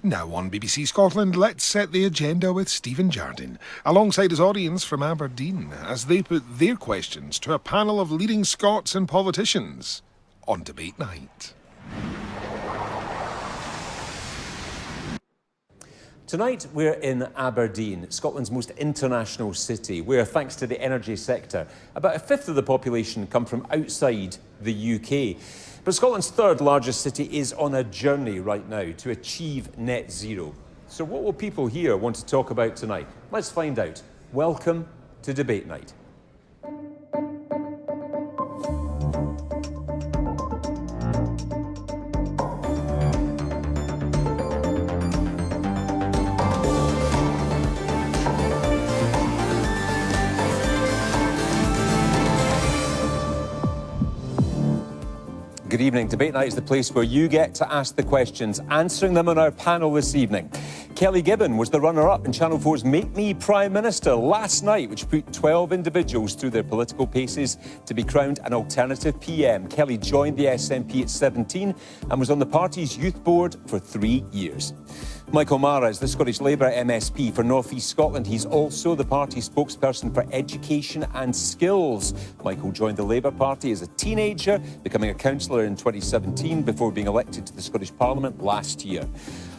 Now on BBC Scotland, let's set the agenda with Stephen Jardine, alongside his audience from Aberdeen, as they put their questions to a panel of leading Scots and politicians on Debate Night. Tonight we're in Aberdeen, Scotland's most international city, where, thanks to the energy sector, about a fifth of the population come from outside the UK. But Scotland's third largest city is on a journey right now to achieve net zero. So what will people here want to talk about tonight? Let's find out. Welcome to Debate Night. Good evening. Debate Night is the place where you get to ask the questions, answering them on our panel this evening. Kelly Gibbon was the runner-up in Channel 4's Make Me Prime Minister last night, which put 12 individuals through their political paces to be crowned an alternative PM. Kelly joined the SNP at 17 and was on the party's youth board for 3 years. Michael Mara is the Scottish Labour MSP for North East Scotland. He's also the party spokesperson for education and skills. Michael joined the Labour Party as a teenager, becoming a councillor in 2017 before being elected to the Scottish Parliament last year.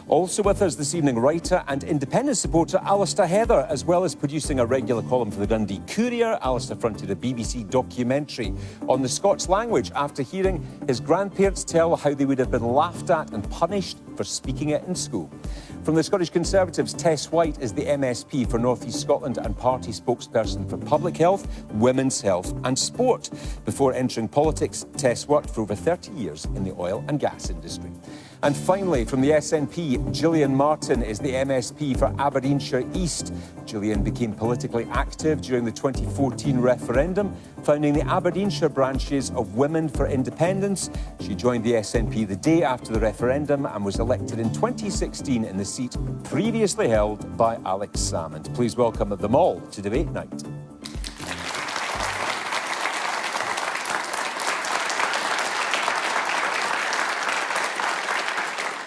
Also with us this evening, writer and independent supporter Alistair Heather, as well as producing a regular column for the Dundee Courier. Alistair fronted a BBC documentary on the Scots language after hearing his grandparents tell how they would have been laughed at and punished for speaking it in school. From the Scottish Conservatives, Tess White is the MSP for North East Scotland and party spokesperson for public health, women's health and sport. Before entering politics, Tess worked for over 30 years in the oil and gas industry. And finally, from the SNP, Gillian Martin is the MSP for Aberdeenshire East. Gillian became politically active during the 2014 referendum, founding the Aberdeenshire branches of Women for Independence. She joined the SNP the day after the referendum and was elected in 2016 in the seat previously held by Alex Salmond. Please welcome them all to Debate Night.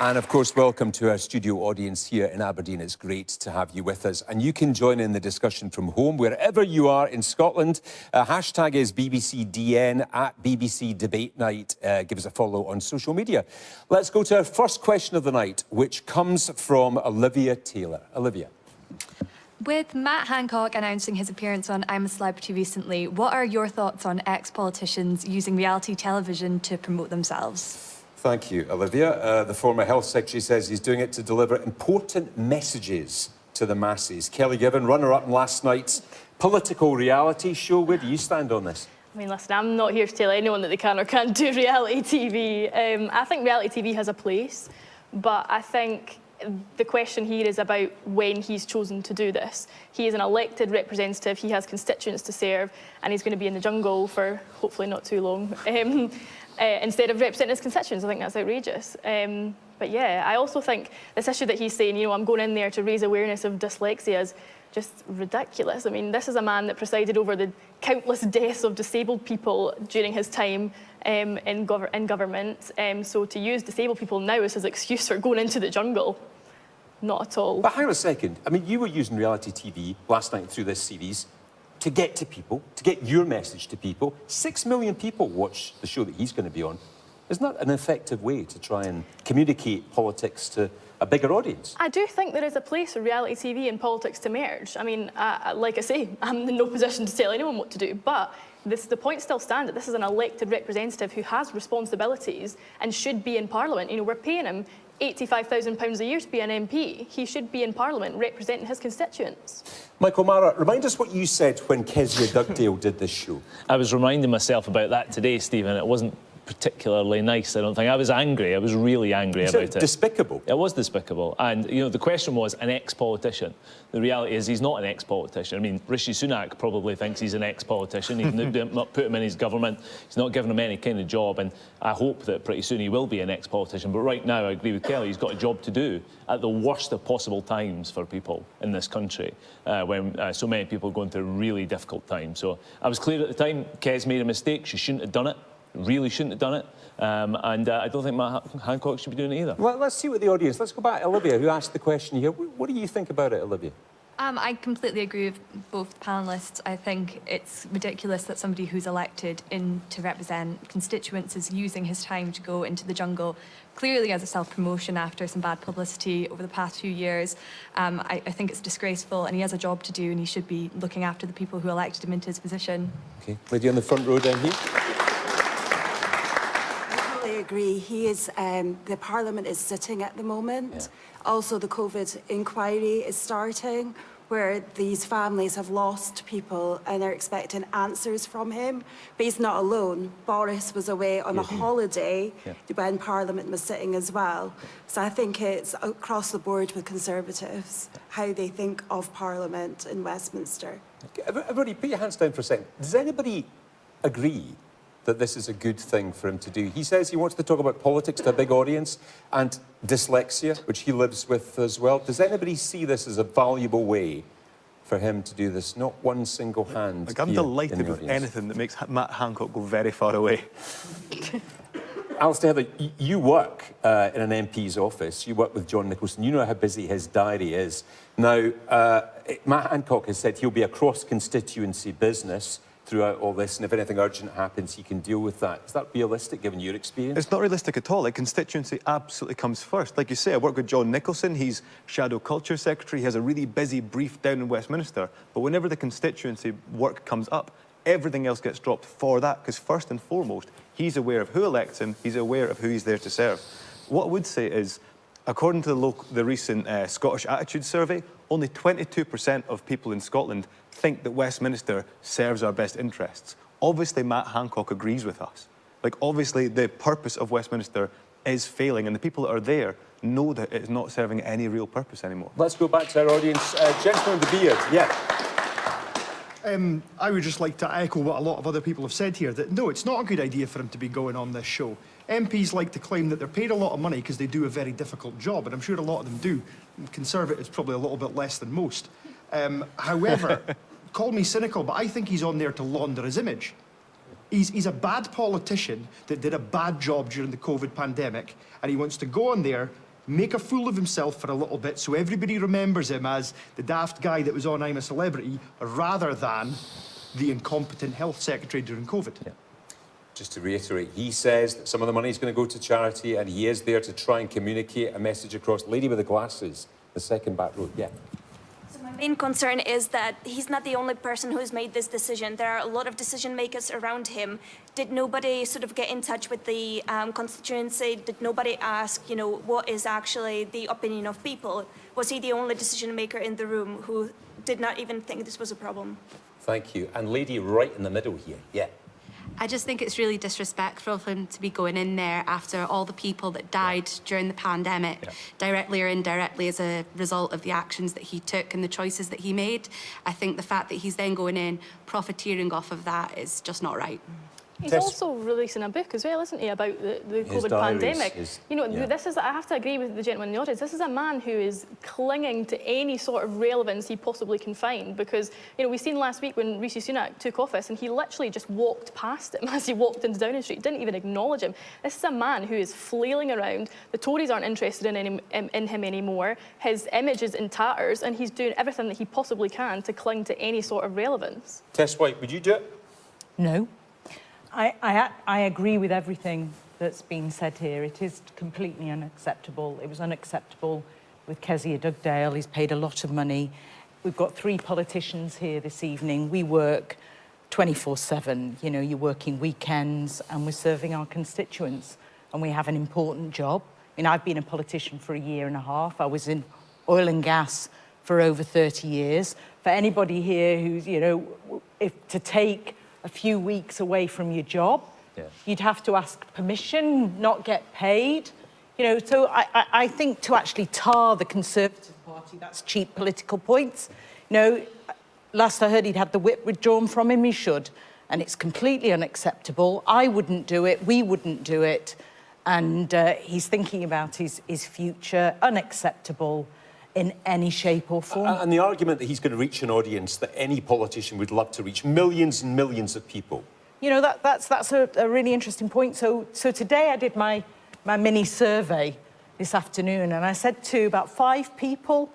And of course, welcome to our studio audience here in Aberdeen. It's great to have you with us. And you can join in the discussion from home, wherever you are in Scotland. Hashtag is BBCDN at BBC Debate Night. Give us a follow on social media. Let's go to our first question of the night, which comes from Olivia Taylor. Olivia. With Matt Hancock announcing his appearance on I'm a Celebrity recently, what are your thoughts on ex-politicians using reality television to promote themselves? Thank you, Olivia. The former Health Secretary says he's doing it to deliver important messages to the masses. Kelly Gibbon, runner-up in last night's political reality show. Where do you stand on this? I mean, listen, I'm not here to tell anyone that they can or can't do reality TV. I think reality TV has a place, but I think the question here is about when he's chosen to do this. He is an elected representative, he has constituents to serve, and he's going to be in the jungle for hopefully not too long. Instead of representing his constituents. I think that's outrageous. But yeah, I also think this issue that he's saying, you know, I'm going in there to raise awareness of dyslexia is just ridiculous. I mean, this is a man that presided over the countless deaths of disabled people during his time in government. So to use disabled people now as his excuse for going into the jungle, not at all. But hang on a second. I mean, you were using reality TV last night through this series to get to people, to get your message to people. 6 million people watch the show that he's going to be on. Isn't that an effective way to try and communicate politics to a bigger audience? I do think there is a place for reality TV and politics to merge. I mean, like I say, I'm in no position to tell anyone what to do, but the point still stands that this is an elected representative who has responsibilities and should be in Parliament. You know, we're paying him £85,000 a year to be an MP. He should be in Parliament representing his constituents. Michael Mara, remind us what you said when Kezia Dugdale did this show. I was reminding myself about that today, Stephen. It wasn't particularly nice, I don't think. I was angry. I was really angry about it. Despicable? It was despicable. And, you know, the question was an ex-politician. The reality is he's not an ex-politician. I mean, Rishi Sunak probably thinks he's an ex-politician. He's not put him in his government. He's not given him any kind of job. And I hope that pretty soon he will be an ex-politician. But right now, I agree with Kelly. He's got a job to do at the worst of possible times for people in this country, when so many people are going through a really difficult time. So I was clear at the time, Kez made a mistake. She shouldn't have done it. really shouldn't have done it. And I don't think Matt Hancock should be doing it either. Well, let's see what the audience... Let's go back to Olivia, who asked the question here. What do you think about it, Olivia? I completely agree with both panellists. I think it's ridiculous that somebody who's elected in to represent constituents is using his time to go into the jungle, clearly as a self-promotion after some bad publicity over the past few years. I think it's disgraceful, and he has a job to do, and he should be looking after the people who elected him into his position. OK. Lady on the front row down here. I agree. He is, the Parliament is sitting at the moment. Yeah. Also, the COVID inquiry is starting, where these families have lost people and they're expecting answers from him. But he's not alone. Boris was away on a holiday when Parliament was sitting as well. So I think it's across the board with Conservatives, how they think of Parliament in Westminster. Okay. Everybody, put your hands down for a second. Does anybody agree that this is a good thing for him to do? He says he wants to talk about politics to a big audience and dyslexia, which he lives with as well. Does anybody see this as a valuable way for him to do this? Not one single hand. Like, I'm delighted with anything that makes Matt Hancock go very far away. Alistair Heather, you work in an MP's office. You work with John Nicholson. You know how busy his diary is. Now, Matt Hancock has said he'll be a cross-constituency business throughout all this, and if anything urgent happens, he can deal with that. Is that realistic, given your experience? It's not realistic at all. Like, constituency absolutely comes first. Like you say, I work with John Nicholson. He's Shadow Culture Secretary. He has a really busy brief down in Westminster. But whenever the constituency work comes up, everything else gets dropped for that, because first and foremost, he's aware of who elects him. He's aware of who he's there to serve. What I would say is, according to the recent Scottish Attitude Survey, only 22% of people in Scotland think that Westminster serves our best interests. Obviously, Matt Hancock agrees with us. Like, obviously, the purpose of Westminster is failing, and the people that are there know that it's not serving any real purpose anymore. Let's go back to our audience. Gentleman with the beard, yeah. I would just like to echo what a lot of other people have said here, that no, it's not a good idea for him to be going on this show. MPs like to claim that they're paid a lot of money because they do a very difficult job, and I'm sure a lot of them do. Conservatives probably a little bit less than most. However, call me cynical, but I think he's on there to launder his image. He's a bad politician that did a bad job during the COVID pandemic, and he wants to go on there, make a fool of himself for a little bit so everybody remembers him as the daft guy that was on I'm a Celebrity, rather than the incompetent health secretary during COVID. Yeah. Just to reiterate, he says that some of the money is going to go to charity, and he is there to try and communicate a message across. Lady with the glasses, the second back row, yeah. My main concern is that he's not the only person who's made this decision. There are a lot of decision makers around him. Did nobody sort of get in touch with the constituency? Did nobody ask, you know, what is actually the opinion of people? Was he the only decision maker in the room who did not even think this was a problem? Thank you. And lady right in the middle here, yeah. I just think it's really disrespectful for him to be going in there after all the people that died during the pandemic, directly or indirectly as a result of the actions that he took and the choices that he made. I think the fact that he's then going in profiteering off of that is just not right. He's also releasing a book as well, isn't he, about the COVID pandemic. You know, this is, I have to agree with the gentleman in the audience, this is a man who is clinging to any sort of relevance he possibly can find, because, you know, we've seen last week when Rishi Sunak took office and he literally just walked past him as he walked into Downing Street, didn't even acknowledge him. This is a man who is flailing around, the Tories aren't interested in him anymore, his image is in tatters, and he's doing everything that he possibly can to cling to any sort of relevance. Tess White, would you do it? No. I agree with everything that's been said here. It is completely unacceptable. It was unacceptable with Kezia Dugdale. He's paid a lot of money. We've got 3 politicians here this evening. We work 24/7. You know, you're working weekends and we're serving our constituents and we have an important job. I mean, I've been a politician for a year and a half. I was in oil and gas for over 30 years. For anybody here who's, you know, if to take a few weeks away from your job, you'd have to ask permission, not get paid. You know, so I think to actually tar the Conservative Party, that's cheap political points. You know, last I heard he'd had the whip withdrawn from him, he should. And it's completely unacceptable. I wouldn't do it, we wouldn't do it. And he's thinking about his future, unacceptable in any shape or form. And the argument that he's going to reach an audience that any politician would love to reach, millions and millions of people, You know, that's a really interesting point. So today I did my mini survey this afternoon, and I said to about 5 people,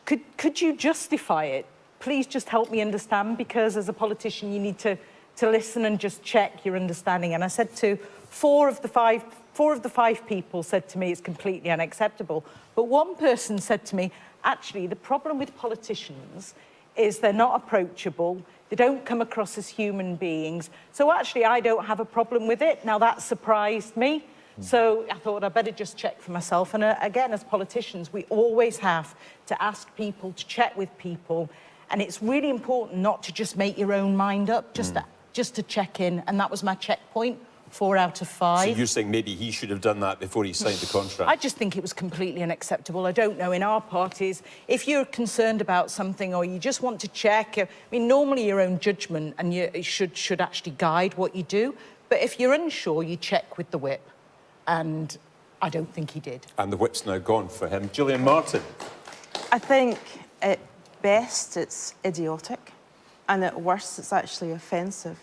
could you justify it? Please just help me understand, because as a politician you need to listen and just check your understanding. And I said to 4 of the 5 people said to me it's completely unacceptable. But one person said to me, actually, the problem with politicians is they're not approachable, they don't come across as human beings. So actually, I don't have a problem with it. Now, that surprised me. So I thought I'd better just check for myself. And again, as politicians, we always have to ask people, to check with people. And it's really important not to just make your own mind up, just to check in. And that was my checkpoint. 4 out of 5. So you're saying maybe he should have done that before he signed the contract? I just think it was completely unacceptable. I don't know, in our parties, if you're concerned about something or you just want to check, I mean, normally your own judgment and you should actually guide what you do. But if you're unsure, you check with the whip. And I don't think he did. And the whip's now gone for him. Gillian Martin. I think at best it's idiotic, and at worst it's actually offensive.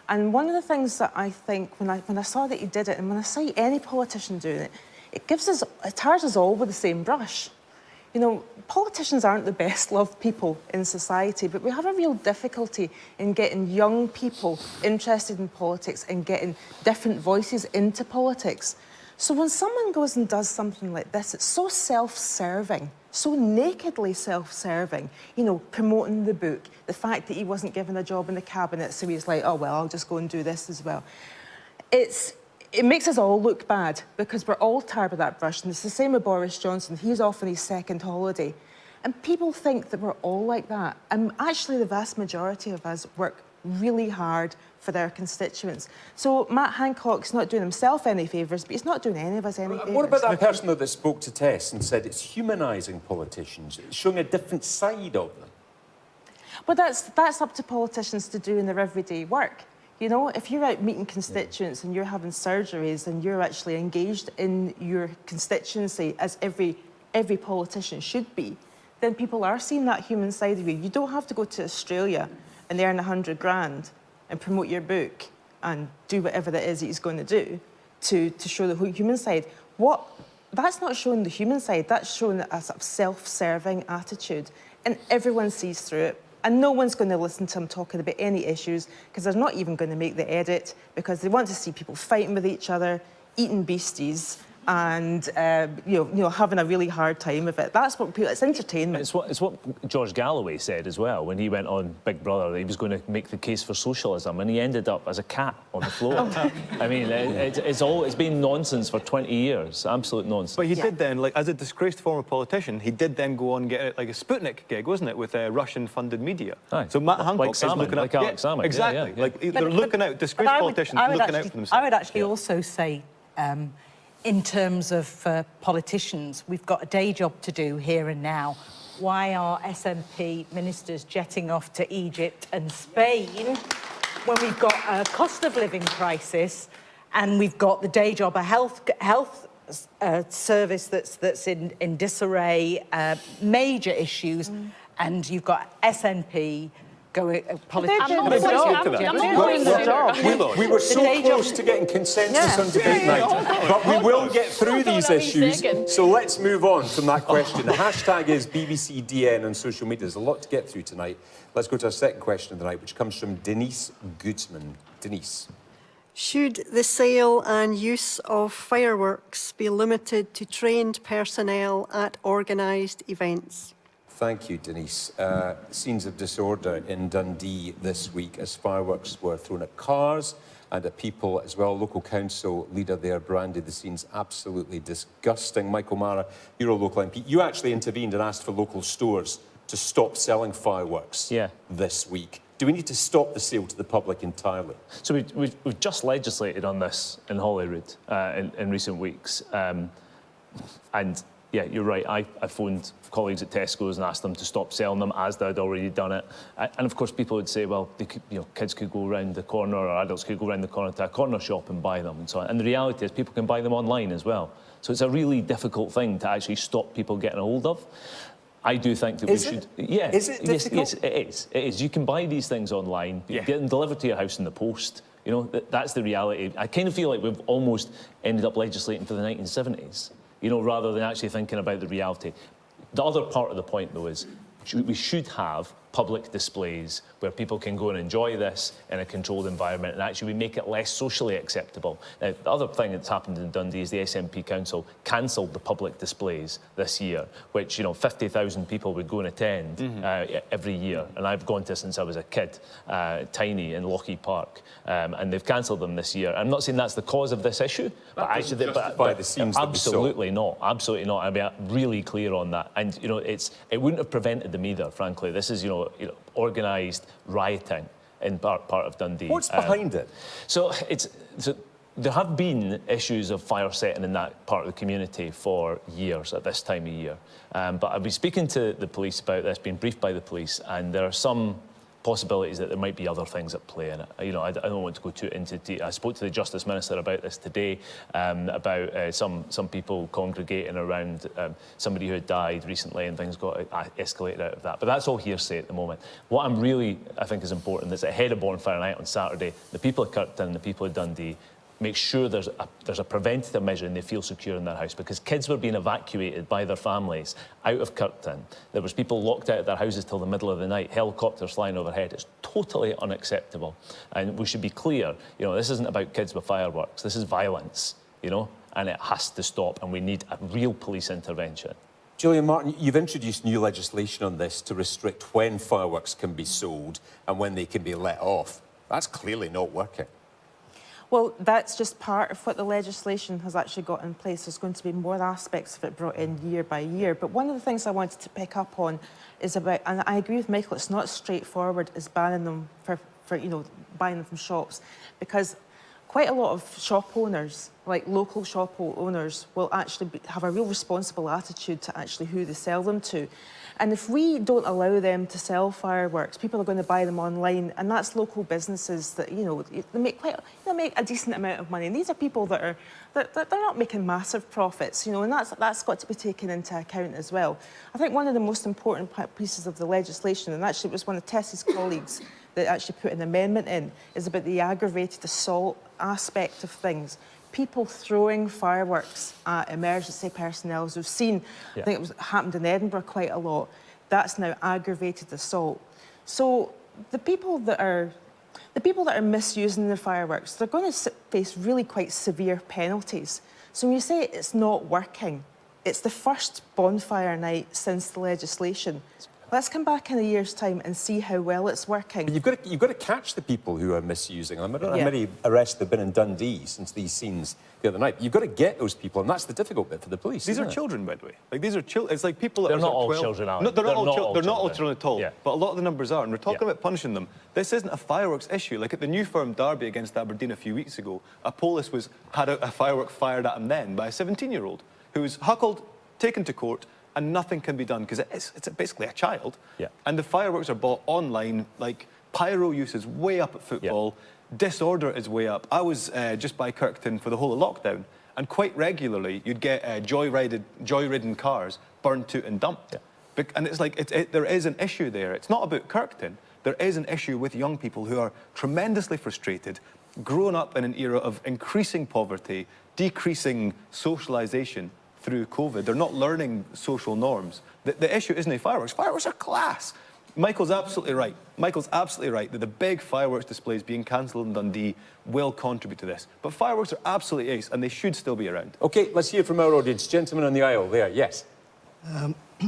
And one of the things that I think, when I saw that he did it, and when I see any politician doing it, it tars us all with the same brush. You know, politicians aren't the best loved people in society, but we have a real difficulty in getting young people interested in politics and getting different voices into politics. So when someone goes and does something like this, it's so self-serving, so nakedly self-serving, you know, promoting the book, the fact that he wasn't given a job in the cabinet, so he's like, oh, well, I'll just go and do this as well. It makes us all look bad, because we're all tired of that brush, and it's the same with Boris Johnson. He's off on his 2nd holiday. And people think that we're all like that. And actually, the vast majority of us work really hard for their constituents. So Matt Hancock's not doing himself any favours, but he's not doing any of us any favours. What about that person that spoke to Tess and said it's humanising politicians, it's showing a different side of them? Well, that's up to politicians to do in their everyday work. You know, if you're out meeting constituents and you're having surgeries and you're actually engaged in your constituency, as every politician should be, then people are seeing that human side of you. You don't have to go to Australia and earn 100 grand and promote your book and do whatever that is that he's going to do to show the human side. That's not showing the human side, that's showing a sort of self-serving attitude. And everyone sees through it. And no one's going to listen to him talking about any issues, because they're not even going to make the edit, because they want to see people fighting with each other, eating beasties, and you know, having a really hard time with it. That's what people. It's entertainment. It's what George Galloway said as well when he went on Big Brother. That he was going to make the case for socialism, and he ended up as a cat on the floor. I mean, it's been nonsense for 20 years, absolute nonsense. But he did then, like, as a disgraced former politician, he did then go on and get like a Sputnik gig, wasn't it, with Russian-funded media? Aye. So Matt Hancock is looking out, Alex Salmond. exactly. Yeah. Like they're looking out. Disgraced politicians looking out for themselves. I would actually also say, in terms of politicians, we've got a day job to do here and now. Why are SNP ministers jetting off to Egypt and Spain when we've got a cost of living crisis and we've got the day job, a health service that's in disarray, major issues, and you've got SNP going politicians. We were so close to getting consensus on debate night, but we will get through these issues. So let's move on from that question. The hashtag is BBCDN on social media. There's a lot to get through tonight. Let's go to our second question of the night, which comes from Denise Goodsman. Denise. Should the sale and use of fireworks be limited to trained personnel at organised events? Thank you, Denise. Scenes of disorder in Dundee this week as fireworks were thrown at cars and at people as well. Local council leader there branded the scenes absolutely disgusting. Michael Mara, you're a local MP. You actually intervened and asked for local stores to stop selling fireworks this week. Do we need to stop the sale to the public entirely? So we've just legislated on this in Holyrood in recent weeks. And yeah, you're right. I phoned colleagues at Tesco's and asked them to stop selling them, as they'd already done it. And of course, people would say, well, they could, kids could go around the corner, or adults could go around the corner to a corner shop and buy them and so on. And the reality is, people can buy them online as well. So it's a really difficult thing to actually stop people getting a hold of. I do think that we should. Yeah. Is it difficult? Yes, it is. It is. You can buy these things online. You get them delivered to your house in the post. You know, that's the reality. I kind of feel like we've almost ended up legislating for the 1970s, you know, rather than actually thinking about the reality. The other part of the point, though, is we should have public displays where people can go and enjoy this in a controlled environment, and actually we make it less socially acceptable. Now, the other thing that's happened in Dundee is the SNP Council cancelled the public displays this year, which, you know, 50,000 people would go and attend every year. And I've gone to since I was a kid, tiny, in Lochie Park. And they've cancelled them this year. I'm not saying that's the cause of this issue, but actually, the scenes that we saw. Absolutely not. Absolutely not. I'll be really clear on that. And, you know, it wouldn't have prevented them either, frankly. This is, you know, organised rioting in part of Dundee. What's behind it? So there have been issues of fire setting in that part of the community for years at this time of year. But I've been speaking to the police about this, been briefed by the police, and there are some possibilities that there might be other things at play in it. You know, I don't want to go too into detail. I spoke to the Justice Minister about this today, about some people congregating around somebody who had died recently, and things got escalated out of that. But that's all hearsay at the moment. What I think is important is ahead of Bonfire Night on Saturday, the people of Kirkton, the people of Dundee, make sure there's a preventative measure and they feel secure in their house, because kids were being evacuated by their families out of Kirkton. There was people locked out of their houses till the middle of the night, helicopters flying overhead. It's totally unacceptable. And we should be clear, you know, this isn't about kids with fireworks. This is violence, you know, and it has to stop, and we need a real police intervention. Gillian Martin, you've introduced new legislation on this to restrict when fireworks can be sold and when they can be let off. That's clearly not working. Well, that's just part of what the legislation has actually got in place. There's going to be more aspects of it brought in year by year. But one of the things I wanted to pick up on is about, and I agree with Michael, it's not as straightforward as banning them for you know, buying them from shops, because quite a lot of shop owners, like local shop owners, will actually have a real responsible attitude to actually who they sell them to. And if we don't allow them to sell fireworks, people are going to buy them online, and that's local businesses that, you know, they make a decent amount of money. And these are people that are they're not making massive profits, you know, and that's got to be taken into account as well. I think one of the most important pieces of the legislation, and actually it was one of Tessie's colleagues that actually put an amendment in, is about the aggravated assault aspect of things. People throwing fireworks at emergency personnel, as we've seen, I think it happened in Edinburgh quite a lot. That's now aggravated assault. So the people that are misusing the fireworks, they're going to face really quite severe penalties. So when you say it's not working, it's the first bonfire night since the legislation. Let's come back in a year's time and see how well it's working. But you've got to catch the people who are misusing them. I don't know how many arrests there have been in Dundee since these scenes the other night. You've got to get those people, and that's the difficult bit for the police. These are children, by the way. Like, these are children. It's like people that they're are not all 12. children, are no, they're not all children at all. Yeah. But a lot of the numbers are, and we're talking about punishing them. This isn't a fireworks issue. Like at the New Firm derby against Aberdeen a few weeks ago, a police had a firework fired at him then by a 17-year-old who was huckled, taken to court, and nothing can be done because it's basically a child. Yeah. And the fireworks are bought online. Like, pyro use is way up at football. Yeah. Disorder is way up. I was just by Kirkton for the whole of lockdown, and quite regularly you'd get joy-ridden cars burned to and dumped. Yeah. And it's like, there is an issue there. It's not about Kirkton. There is an issue with young people who are tremendously frustrated, grown up in an era of increasing poverty, decreasing socialisation through COVID. They're not learning social norms. The issue isn't fireworks. Fireworks are class. Michael's absolutely right. Michael's absolutely right that the big fireworks displays being cancelled in Dundee will contribute to this. But fireworks are absolutely ace, and they should still be around. OK, let's hear from our audience. Gentleman on the aisle there, yes.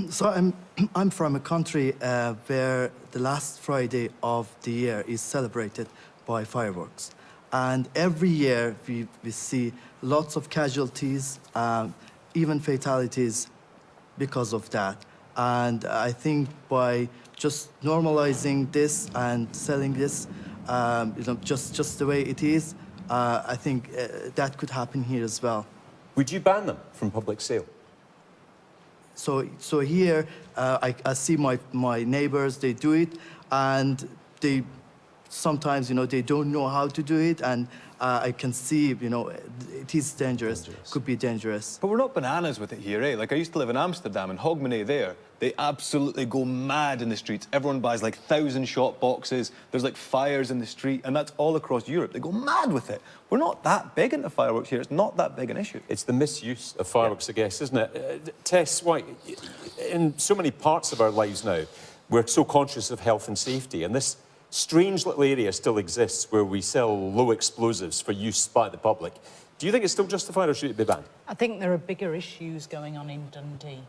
So I'm from a country where the last Friday of the year is celebrated by fireworks. And every year we see lots of casualties, even fatalities because of that. And I think by just normalizing this and selling this, you know, just the way it is, I think that could happen here as well. Would you ban them from public sale? So here, I see my neighbors, they do it, and they sometimes, you know, they don't know how to do it, and I can see, you know, it is dangerous, could be dangerous. But we're not bananas with it here, eh? Like, I used to live in Amsterdam, and Hogmanay there, they absolutely go mad in the streets. Everyone buys, like, 1,000-shot boxes. There's, like, fires in the street, and that's all across Europe. They go mad with it. We're not that big into fireworks here. It's not that big an issue. It's the misuse of fireworks, I guess, isn't it? Tess White, in so many parts of our lives now, we're so conscious of health and safety, and this strange little area still exists where we sell low explosives for use by the public. Do you think it's still justified, or should it be banned? I think there are bigger issues going on in Dundee.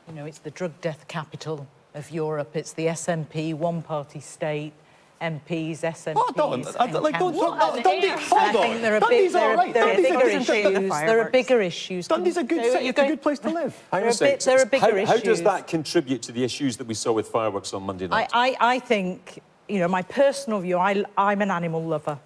You know, it's the drug death capital of Europe. It's the SNP, one-party state, MPs, SNPs. Oh, don't, like, don't, Dundee, hold I on. think there are Dundee's all right. there are Dundee's bigger a good issues. There are bigger issues. Dundee's a good city. It's a good place to live. Hang on a sec. There are bigger issues. How does that contribute to the issues that we saw with fireworks on Monday night? I think, you know, my personal view, I'm an animal lover.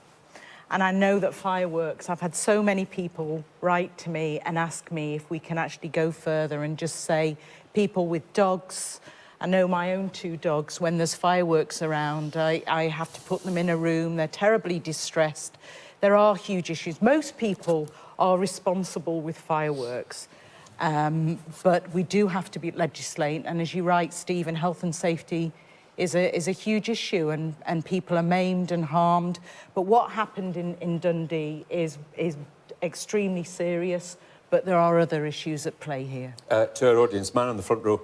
And I know that fireworks, I've had so many people write to me and ask me if we can actually go further and just say people with dogs. I know my own 2 dogs, when there's fireworks around, I have to put them in a room. They're terribly distressed. There are huge issues. Most people are responsible with fireworks, but we do have to legislate. And as you write, Stephen, health and safety is a huge issue, and people are maimed and harmed. But what happened in Dundee is extremely serious, but there are other issues at play here. To our audience, man on the front row.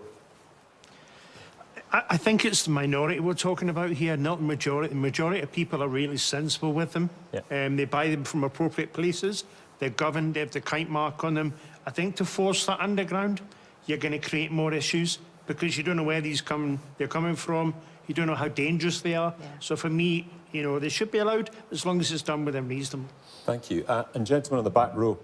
I think it's the minority we're talking about here, not the majority. The majority of people are really sensible with them. Yeah. They buy them from appropriate places. They're governed. They have the kite mark on them. I think to force that underground, you're going to create more issues because you don't know where they're coming from. You don't know how dangerous they are. Yeah. So for me, you know, they should be allowed as long as it's done within reason. Thank you. And gentleman on the back row.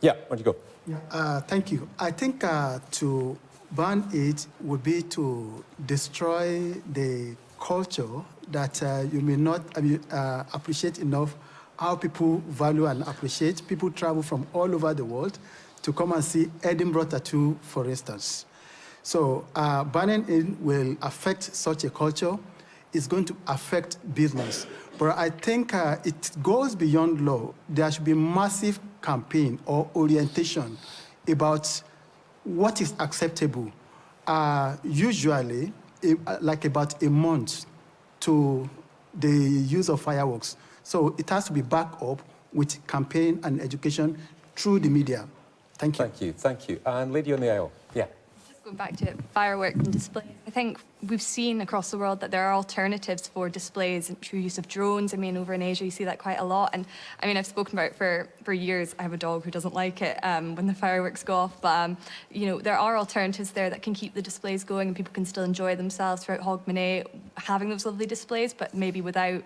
Yeah, where'd you go? Yeah, thank you. I think to ban it would be to destroy the culture that you may not appreciate enough, how people value and appreciate. People travel from all over the world to come and see Edinburgh Tattoo, for instance. So banning it will affect such a culture. It's going to affect business. But I think it goes beyond law. There should be massive campaign or orientation about what is acceptable. Usually, like about a month to the use of fireworks. So it has to be backed up with campaign and education through the media. Thank you. Thank you, thank you. And lady on the aisle, yeah. Just going back to fireworks and displays, I think we've seen across the world that there are alternatives for displays and through use of drones. I mean, over in Asia, you see that quite a lot. And I mean, I've spoken about it for years. I have a dog who doesn't like it when the fireworks go off. But, you know, there are alternatives there that can keep the displays going and people can still enjoy themselves throughout Hogmanay, having those lovely displays, but maybe without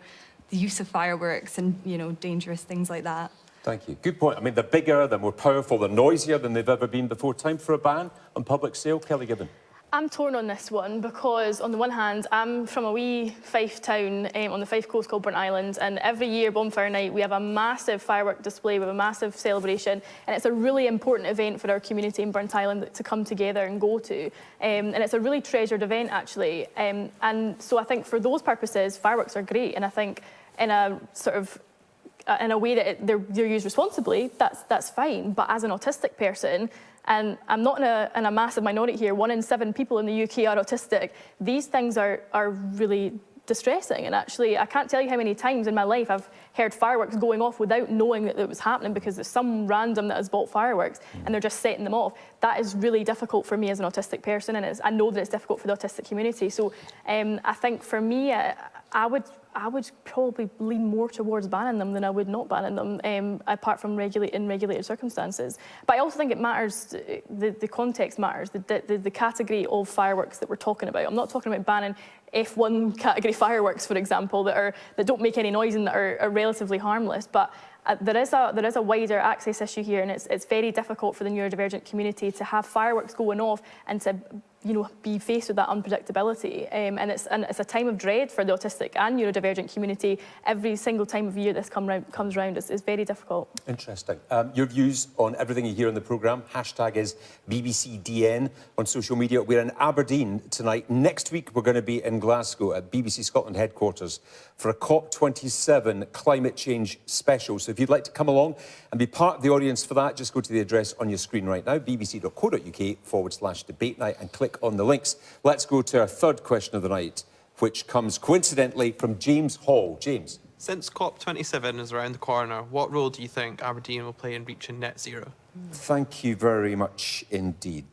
the use of fireworks and, you know, dangerous things like that. Thank you. Good point. I mean, they're bigger, they're more powerful, they're noisier than they've ever been before. Time for a ban on public sale. Kelly Gibbon. I'm torn on this one because, on the one hand, I'm from a wee Fife town on the Fife coast called Burnt Island, and every year, Bonfire Night, we have a massive firework display, we have a massive celebration, and it's a really important event for our community in Burnt Island to come together and go to. And it's a really treasured event, actually. And so I think for those purposes, fireworks are great, and I think in a sort of in a way that they're used responsibly, that's fine. But as an autistic person, and I'm not in a massive minority here, 1 in 7 people in the UK are autistic, these things are really distressing. And actually, I can't tell you how many times in my life I've heard fireworks going off without knowing that it was happening because there's some random that has bought fireworks and they're just setting them off. That is really difficult for me as an autistic person, and I know that it's difficult for the autistic community. So I think for me, I would probably lean more towards banning them than I would not banning them, apart from in regulated circumstances. But I also think it matters, the context matters, the category of fireworks that we're talking about. I'm not talking about banning F1 category fireworks, for example, that don't make any noise and that are relatively harmless. But there is a wider access issue here, and it's very difficult for the neurodivergent community to have fireworks going off and to be faced with that unpredictability. And it's a time of dread for the autistic and neurodivergent community. Every single time of year this comes round, it's very difficult. Interesting. Your views on everything you hear on the programme. Hashtag is BBCDN on social media. We're in Aberdeen tonight. Next week, we're going to be in Glasgow at BBC Scotland headquarters for a COP27 climate change special. So if you'd like to come along and be part of the audience for that, just go to the address on your screen right now, bbc.co.uk/debate night, and click on the links. Let's go to our third question of the night, which comes coincidentally from James Hall. James. Since COP27 is around the corner, what role do you think Aberdeen will play in reaching net zero? Thank you very much indeed.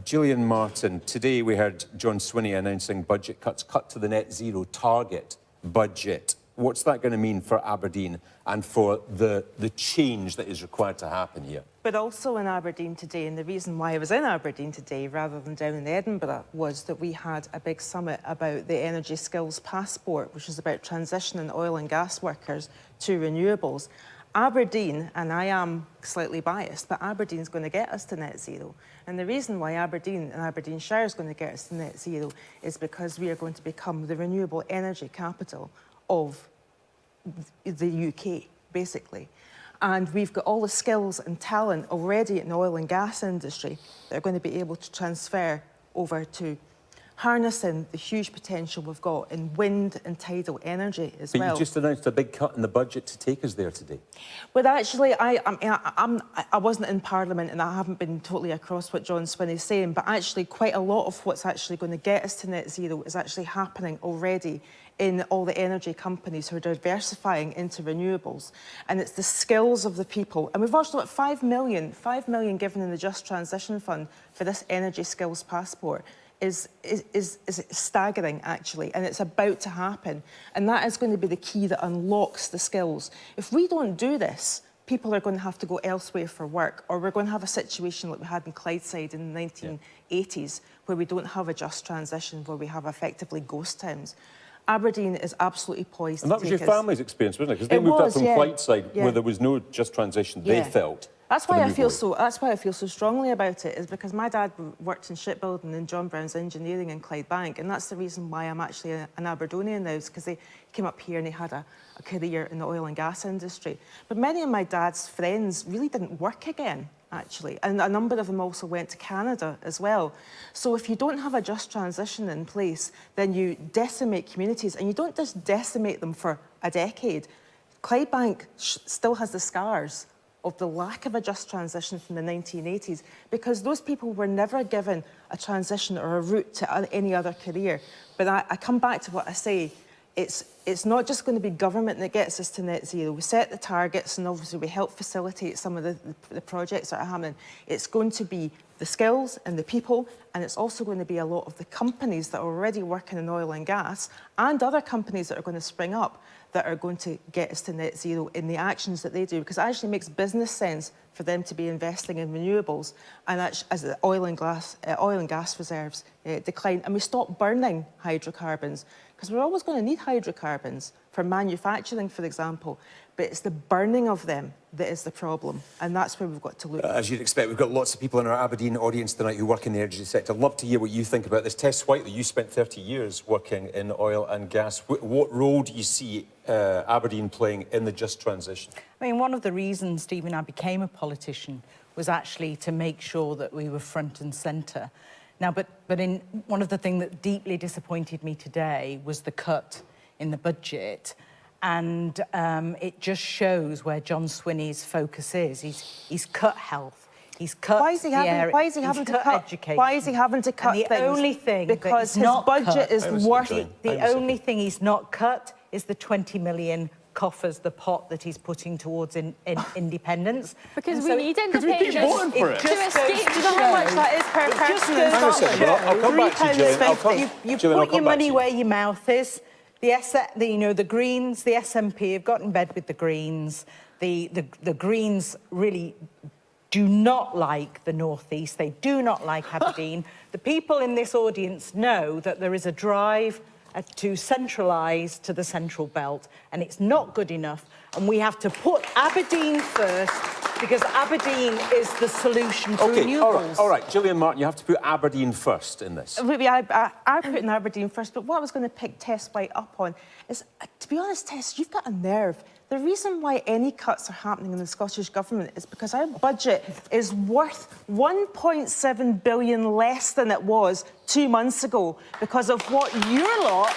Gillian Martin, today we heard John Swinney announcing budget cuts, cut to the net zero target budget. What's that going to mean for Aberdeen and for the change that is required to happen here? But also in Aberdeen today, and the reason why I was in Aberdeen today rather than down in Edinburgh was that we had a big summit about the Energy Skills Passport, which is about transitioning oil and gas workers to renewables. Aberdeen, and I am slightly biased, but Aberdeen's going to get us to net zero. And the reason why Aberdeen and Aberdeenshire is going to get us to net zero is because we are going to become the renewable energy capital of the UK, basically. And we've got all the skills and talent already in the oil and gas industry that are going to be able to transfer over to harnessing the huge potential we've got in wind and tidal energy as well. But you just announced a big cut in the budget to take us there today. But actually, I wasn't in Parliament and I haven't been totally across what John Swinney's saying, but actually quite a lot of what's actually going to get us to net zero is actually happening already in all the energy companies who are diversifying into renewables. And it's the skills of the people. And we've also got 5 million given in the Just Transition Fund for this Energy Skills Passport. Is staggering, actually, and it's about to happen. And that is going to be the key that unlocks the skills. If we don't do this, people are going to have to go elsewhere for work, or we're going to have a situation like we had in Clydeside in the 1980s, where we don't have a just transition, where we have effectively ghost towns. Aberdeen is absolutely poised. And that was your family's experience, wasn't it? Because they moved up from Clydeside, where there was no just transition, they felt. That's why I feel so strongly about it, is because my dad worked in shipbuilding in John Brown's Engineering in Clydebank, and that's the reason why I'm actually an Aberdonian now, is because he came up here and he had a career in the oil and gas industry. But many of my dad's friends really didn't work again, actually, and a number of them also went to Canada as well. So if you don't have a just transition in place, then you decimate communities, and you don't just decimate them for a decade. Clydebank still has the scars of the lack of a just transition from the 1980s, because those people were never given a transition or a route to any other career. But I come back to what I say, it's not just going to be government that gets us to net zero. We set the targets and obviously we help facilitate some of the projects that are happening. It's going to be the skills and the people, and it's also going to be a lot of the companies that are already working in oil and gas and other companies that are going to spring up that are going to get us to net zero in the actions that they do, because it actually makes business sense for them to be investing in renewables, and as the oil and gas reserves decline, and we stop burning hydrocarbons, because we're always going to need hydrocarbons for manufacturing, for example, but it's the burning of them that is the problem, and that's where we've got to look. As you'd expect, we've got lots of people in our Aberdeen audience tonight who work in the energy sector. I'd love to hear what you think about this. Tess Whiteley, you spent 30 years working in oil and gas. What role do you see Aberdeen playing in the just transition? I mean, one of the reasons, Stephen, I became a politician was actually to make sure that we were front and centre. Now, but in one of the things that deeply disappointed me today was the cut in the budget. And it just shows where John Swinney's focus is. He's cut health. He's cut Why is he having to cut education? Why is he having to cut and the only thing because his budget is worth. The only thing he's not cut is the 20 million coffers, the pot that he's putting towards independence. Because we need independence to escape. Do you know how much that is per person in Scotland? I'll come back to Gillian. You put your money where your mouth is. The Greens, the SNP have got in bed with the Greens. The Greens really do not like the North East. They do not like Aberdeen. The people in this audience know that there is a drive to centralise to the Central Belt, and it's not good enough. And we have to put Aberdeen first because Aberdeen is the solution to OK, renewables. all right, Gillian Martin, you have to put Aberdeen first in this. Maybe I put in Aberdeen first, but what I was going to pick Tess White up on is, to be honest, Tess, you've got a nerve. The reason why any cuts are happening in the Scottish Government is because our budget is worth 1.7 billion less than it was 2 months ago because of what your lot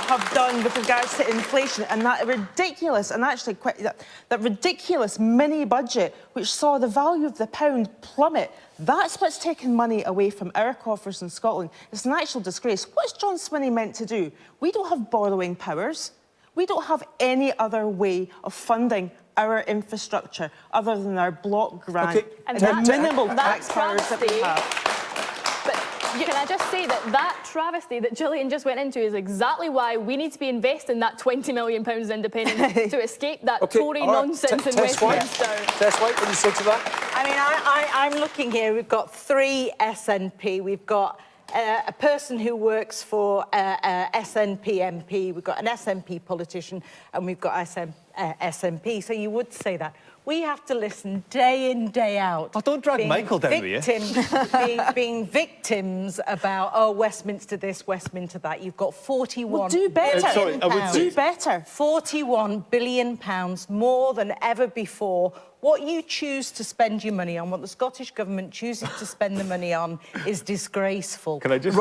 have done with regards to inflation and that ridiculous, and actually quite, that ridiculous mini budget which saw the value of the pound plummet. That's what's taken money away from our coffers in Scotland. It's an actual disgrace. What's John Swinney meant to do? We don't have borrowing powers. We don't have any other way of funding our infrastructure other than our block grant and the minimal tax powers that we have. But can I just say that travesty that Gillian just went into is exactly why we need to be investing that £20 million in independence to escape that Tory nonsense in Westminster. Tess White, what do you say to that? I mean, I'm looking here. We've got 3 SNP. We've got a person who works for SNP MP, we've got an SNP politician, and we've got SNP. So you would say that. We have to listen day in, day out. Oh, don't drag Michael down with you. being victims about, oh, Westminster this, Westminster that. You've got 41 Well, do better. billion Sorry, do better. 41 billion pounds more than ever before. What you choose to spend your money on, what the Scottish Government chooses to spend the money on, is disgraceful. Can I just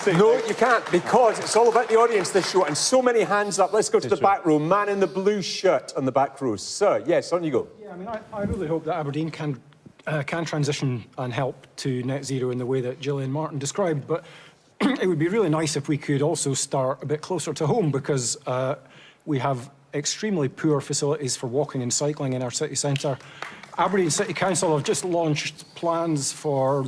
say... No, you can't, because it's all about the audience, this show, and so many hands up. Let's go to the back row. Man in the blue shirt on the back row. Sir, yes, on you go. Yeah, I mean, I really hope that Aberdeen can transition and help to net zero in the way that Gillian Martin described, but it would be really nice if we could also start a bit closer to home, because we have extremely poor facilities for walking and cycling in our city centre. Aberdeen City Council have just launched plans for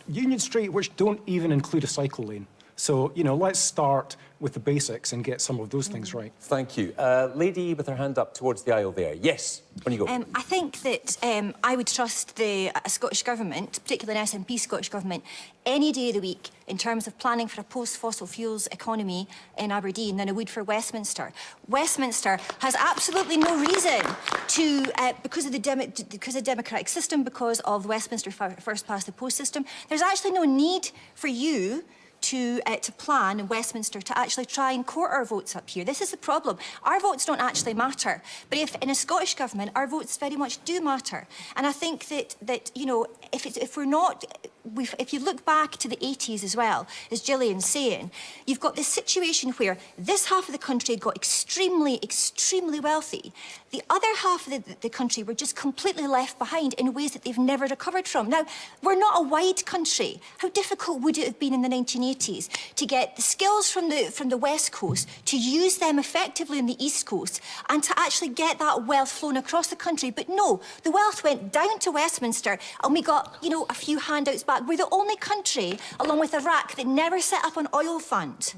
Union Street which don't even include a cycle lane. So, you know, let's start with the basics and get some of those things right. Thank you. Lady with her hand up towards the aisle there. Yes, on you go. I think that I would trust the Scottish Government, particularly an SNP Scottish Government, any day of the week in terms of planning for a post-fossil fuels economy in Aberdeen than I would for Westminster. Westminster has absolutely no reason to, because of the democratic system, because of the Westminster first-past-the-post system, there's actually no need for you to plan in Westminster to actually try and court our votes up here. This is the problem. Our votes don't actually matter. But if in a Scottish Government, our votes very much do matter. And I think that you know, if we're not... if you look back to the 80s as well, as Gillian's saying, you've got this situation where this half of the country got extremely, extremely wealthy. The other half of the country were just completely left behind in ways that they've never recovered from. Now, we're not a wide country. How difficult would it have been in the 1980s to get the skills from the West Coast, to use them effectively in the East Coast, and to actually get that wealth flown across the country? But no, the wealth went down to Westminster, and we got, you know, a few handouts back. We're the only country, along with Iraq, that never set up an oil fund.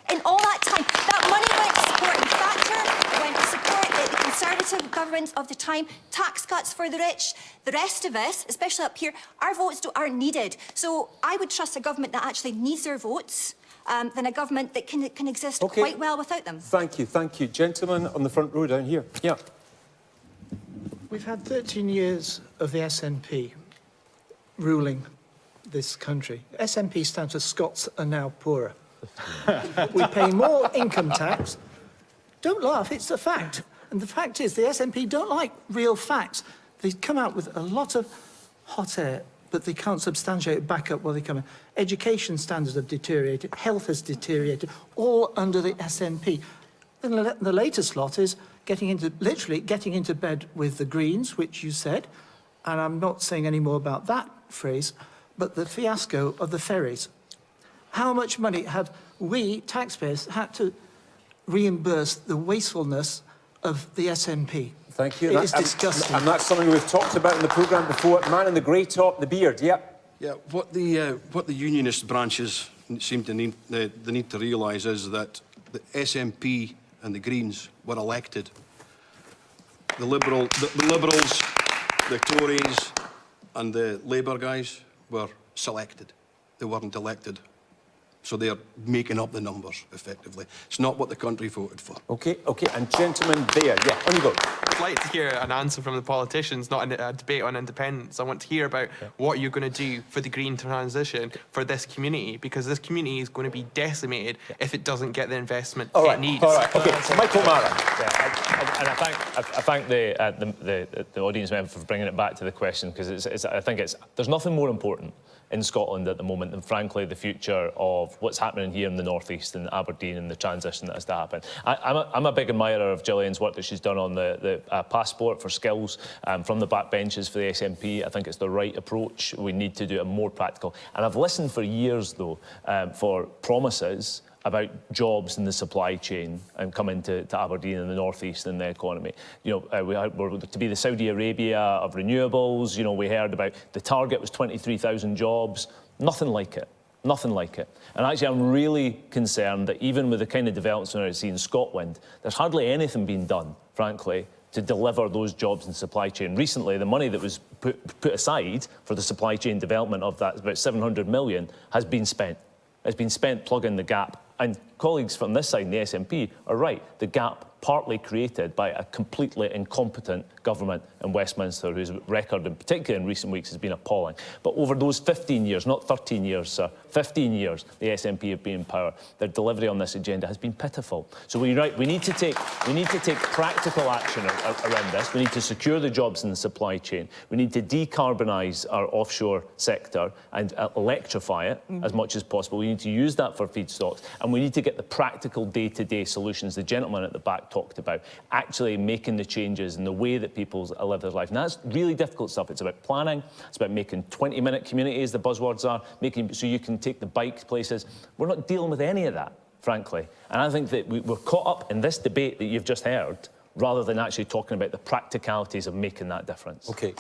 In all that time, that money went to support Thatcher, went to support the Conservative governments of the time, tax cuts for the rich. The rest of us, especially up here, our votes aren't needed. So I would trust a government that actually needs their votes than a government that can exist quite well without them. Thank you, thank you. Gentleman on the front row down here. Yeah. We've had 13 years of the SNP ruling this country. SNP stands for Scots are now poorer. We pay more income tax. Don't laugh, it's a fact. And the fact is, the SNP don't like real facts. They come out with a lot of hot air, but they can't substantiate it back up while they come in. Education standards have deteriorated, health has deteriorated, all under the SNP. Then the latest lot is literally getting into bed with the Greens, which you said, and I'm not saying any more about that phrase, but the fiasco of the ferries. How much money have we, taxpayers, had to reimburse the wastefulness of the SNP? Thank you. It is disgusting. And that's something we've talked about in the programme before. Man in the grey top, the beard, yep. Yeah, what the unionist branches seem to need, they need to realise is that the SNP and the Greens were elected. The Liberals, the Tories and the Labour guys were selected. They weren't elected. So they're making up the numbers, effectively. It's not what the country voted for. OK, and gentleman there. Yeah, on you go. I'd like to hear an answer from the politicians, not a debate on independence. I want to hear about what you're going to do for the green transition for this community, because this community is going to be decimated if it doesn't get the investment it needs. All right, OK, Michael Mara. And I thank the audience member for bringing it back to the question, because I think there's nothing more important in Scotland at the moment than, frankly, the future of what's happening here in the North East and Aberdeen and the transition that has to happen. I'm a big admirer of Gillian's work that she's done on the passport for skills from the backbenches for the SNP. I think it's the right approach. We need to do it more practical. And I've listened for years, though, for promises about jobs in the supply chain and coming to Aberdeen and the North East and the economy. You know, we're to be the Saudi Arabia of renewables. You know, we heard about the target was 23,000 jobs. Nothing like it. Nothing like it. And actually, I'm really concerned that even with the kind of developments I see in Scotland, there's hardly anything being done, frankly, to deliver those jobs in the supply chain. Recently, the money that was put aside for the supply chain development of that, about 700 million, has been spent. It's been spent plugging the gap. And colleagues from this side in the SNP are right. The gap partly created by a completely incompetent government in Westminster, whose record, in particular in recent weeks, has been appalling. But over those 15 years, not 13 years, sir, 15 years, the SNP have been in power. Their delivery on this agenda has been pitiful. So we need to take practical action around this. We need to secure the jobs in the supply chain. We need to decarbonise our offshore sector and electrify it as much as possible. We need to use that for feedstocks, and we need to get the practical day-to-day solutions the gentleman at the back talked about, actually making the changes in the way that people live their life. And that's really difficult stuff. It's about planning. It's about making 20-minute communities, the buzzwords are, making so you can take the bike places. We're not dealing with any of that, frankly. And I think that we're caught up in this debate that you've just heard, rather than actually talking about the practicalities of making that difference. OK.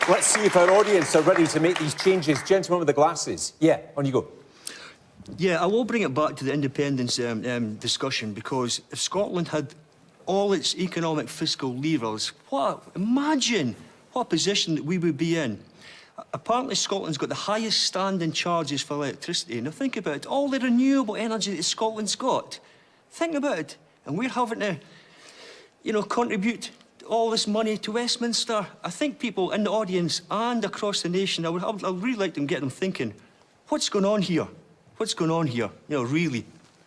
Let's see if our audience are ready to make these changes. Gentleman with the glasses. Yeah, on you go. Yeah, I will bring it back to the independence discussion, because if Scotland had all its economic fiscal levers, imagine what position that we would be in. Apparently Scotland's got the highest standing charges for electricity. Now think about it, all the renewable energy that Scotland's got. Think about it. And we're having to, you know, contribute all this money to Westminster. I think people in the audience and across the nation, I'd really like to get them thinking, what's going on here? What's going on here? You know, really.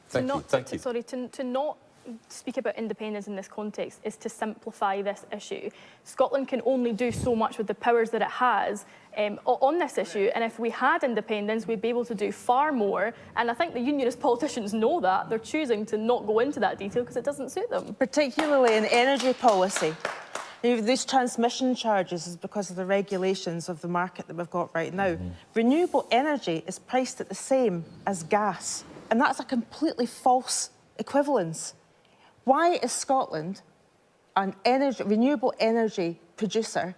Thank you. Sorry, to not speak about independence in this context is to simplify this issue. Scotland can only do so much with the powers that it has on this issue, and if we had independence, we'd be able to do far more. And I think the unionist politicians know that. They're choosing to not go into that detail because it doesn't suit them. Particularly in energy policy. These transmission charges is because of the regulations of the market that we've got right now. Renewable energy is priced at the same as gas, and that's a completely false equivalence. Why is Scotland an renewable energy producer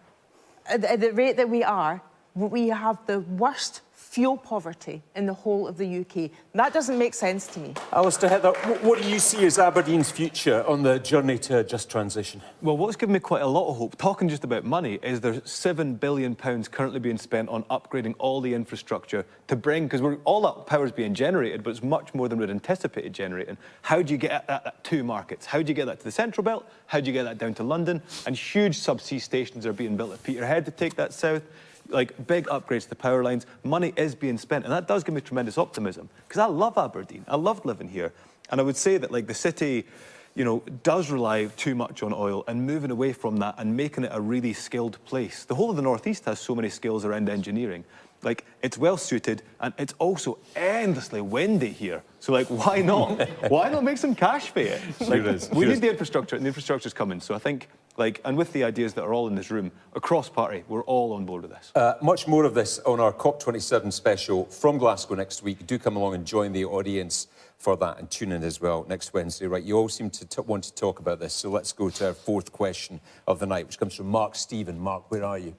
at the rate that we are? We have the worst fuel poverty in the whole of the UK. That doesn't make sense to me. Alistair Heather, what do you see as Aberdeen's future on the journey to a just transition? Well, what's given me quite a lot of hope, talking just about money, is there's £7 billion currently being spent on upgrading all the infrastructure to bring, because all that power is being generated, but it's much more than we'd anticipated generating. How do you get that to markets? How do you get that to the Central Belt? How do you get that down to London? And huge subsea stations are being built at Peterhead to take that south. Like, big upgrades to the power lines. Money is being spent, and that does give me tremendous optimism, because I love Aberdeen. I loved living here. And I would say that, like, the city, you know, does rely too much on oil, and moving away from that and making it a really skilled place. The whole of the North East has so many skills around engineering. Like, it's well-suited, and it's also endlessly windy here. So, like, why not? Why not make some cash for it? Like, we need the infrastructure, and the infrastructure's coming. So I think, like, and with the ideas that are all in this room, across party, we're all on board with this. Much more of this on our COP27 special from Glasgow next week. Do come along and join the audience for that, and tune in as well next Wednesday. Right, you all seem to want to talk about this, so let's go to our fourth question of the night, which comes from Mark Stephen. Mark, where are you?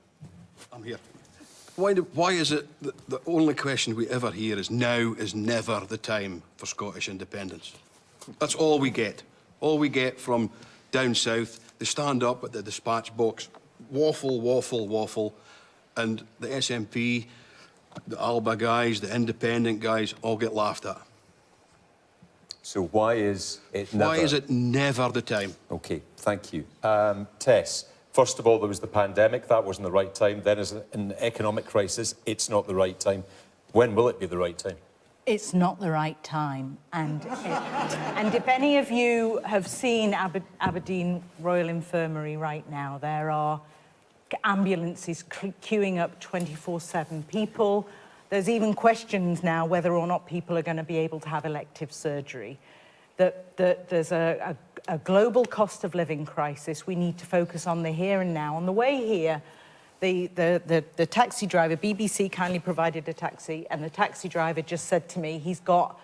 I'm here. Why is it that the only question we ever hear is now is never the time for Scottish independence? That's all we get. All we get from down south. They stand up at the dispatch box, waffle, and the SNP the Alba guys, the independent guys, all get laughed at. So why is it never? Why is it never the time? OK, thank you. Tess, first of all, there was the pandemic. That wasn't the right time. Then there's an economic crisis. It's not the right time. When will it be the right time? It's not the right time. And if any of you have seen Aberdeen Royal Infirmary right now, there are ambulances queuing up 24/7. People, there's even questions now whether or not people are going to be able to have elective surgery. That there's a global cost of living crisis. We need to focus on the here and now. On the way here, the taxi driver, BBC kindly provided a taxi, and the taxi driver just said to me he's got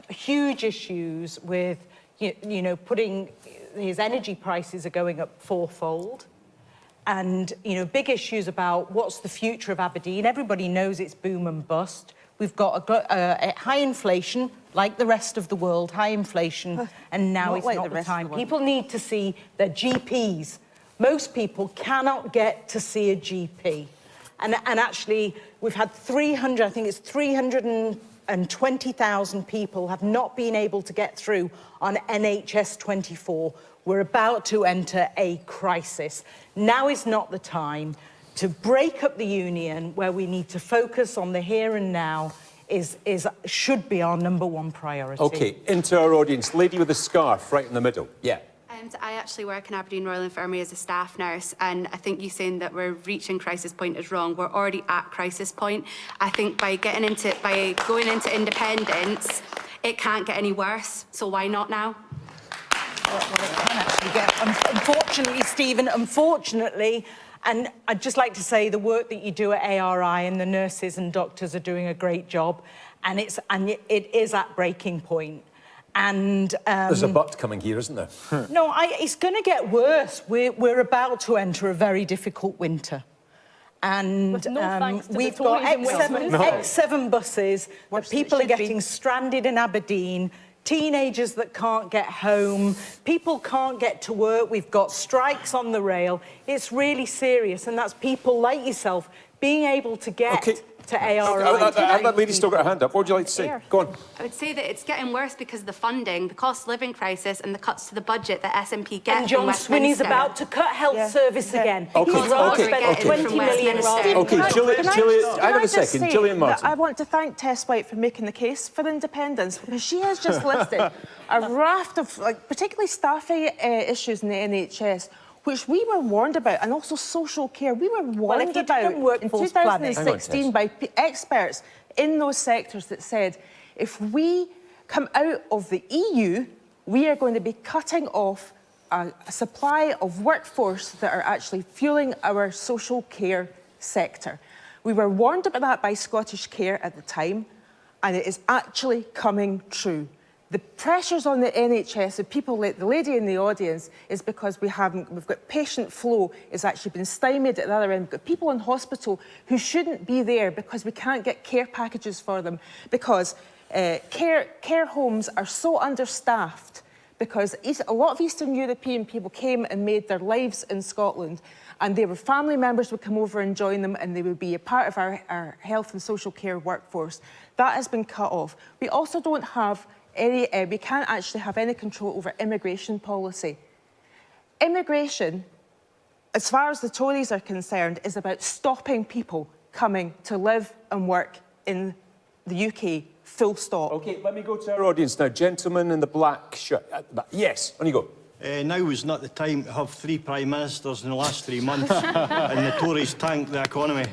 huge issues with, you know, putting his energy prices are going up fourfold. And, you know, big issues about what's the future of Aberdeen. Everybody knows it's boom and bust. We've got a high inflation, like the rest of the world, high inflation, and now it's not the time. People need to see their GPs. Most people cannot get to see a GP. And actually, we've had 300, I think it's 320,000 people have not been able to get through on NHS 24. We're about to enter a crisis. Now is not the time to break up the union, where we need to focus on the here and now should be our #1 priority. OK, into our audience. Lady with a scarf right in the middle. Yeah. I actually work in Aberdeen Royal Infirmary as a staff nurse, and I think you saying that we're reaching crisis point is wrong. We're already at crisis point. I think by going into independence, it can't get any worse. So why not now? Well, it can actually get, unfortunately, Stephen, unfortunately, and I'd just like to say the work that you do at ARI and the nurses and doctors are doing a great job, and it is at breaking point. And there's a but coming here, isn't there? No, it's going to get worse. We're about to enter a very difficult winter. And we've got X7 buses that people are getting stranded in Aberdeen, teenagers that can't get home, people can't get to work, we've got strikes on the rail. It's really serious, and that's people like yourself being able to get to ARI. That lady's still got her hand up. What would you like to say? Go on. I would say that it's getting worse because of the funding, the cost of living crisis, and the cuts to the budget that SNP get and John Swinney's about to cut health service again. He's rather spent 20 million rather. OK, Gillian, hang on a second. Gillian Martin. I want to thank Tess White for making the case for independence, because she has just listed a raft of, particularly staffing issues in the NHS, which we were warned about, and also social care. We were warned about in 2016 by experts in those sectors that said, if we come out of the EU, we are going to be cutting off a supply of workforce that are actually fueling our social care sector. We were warned about that by Scottish Care at the time, and it is actually coming true. The pressures on the NHS, of people like the lady in the audience, is because we've got patient flow is actually been stymied at the other end. We've got people in hospital who shouldn't be there because we can't get care packages for them, because care homes are so understaffed, because a lot of Eastern European people came and made their lives in Scotland, and their family members would come over and join them, and they would be a part of our health and social care workforce. That has been cut off. We also don't have we can't actually have any control over immigration policy. Immigration, as far as the Tories are concerned, is about stopping people coming to live and work in the UK, full stop. OK, let me go to our audience now. Gentleman in the black shirt. Yes, on you go. Now is not the time to have 3 Prime Ministers in the last 3 months and the Tories tank the economy.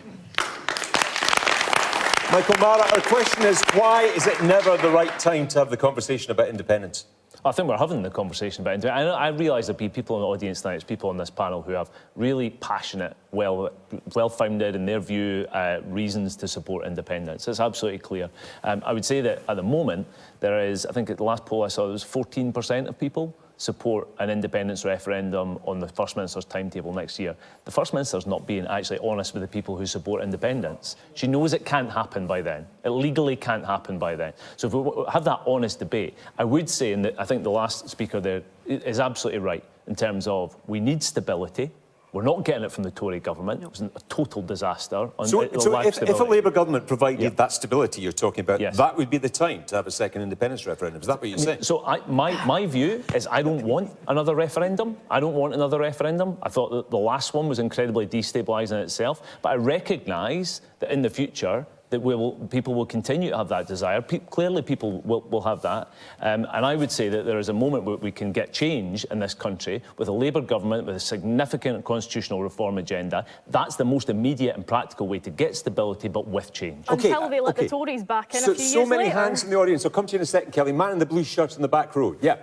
Michael Mara, our question is, why is it never the right time to have the conversation about independence? I think we're having the conversation about independence. I realise there'll be people in the audience tonight, there's people on this panel who have really passionate, well-founded, in their view, reasons to support independence. It's absolutely clear. I would say that at the moment, there is, I think at the last poll I saw, there was 14% of people support an independence referendum on the First Minister's timetable next year. The First Minister's not being actually honest with the people who support independence. She knows it can't happen by then. It legally can't happen by then. So if we have that honest debate, I would say, and I think the last speaker there is absolutely right, in terms of we need stability, We're not getting it from the Tory government. It was a total disaster. So if a Labour government provided that stability you're talking about, that would be the time to have a second independence referendum. Is that what you're saying? So my view is I don't want another referendum. I don't want another referendum. I thought that the last one was incredibly destabilising in itself. But I recognise that in the future, that people will continue to have that desire. Clearly, people will have that. And I would say that there is a moment where we can get change in this country with a Labour government with a significant constitutional reform agenda. That's the most immediate and practical way to get stability, but with change. Until they let the Tories back in a few years So many later. hands in the audience. I'll come to you in a second, Kelly. Man in the blue shirt in the back row. Yeah.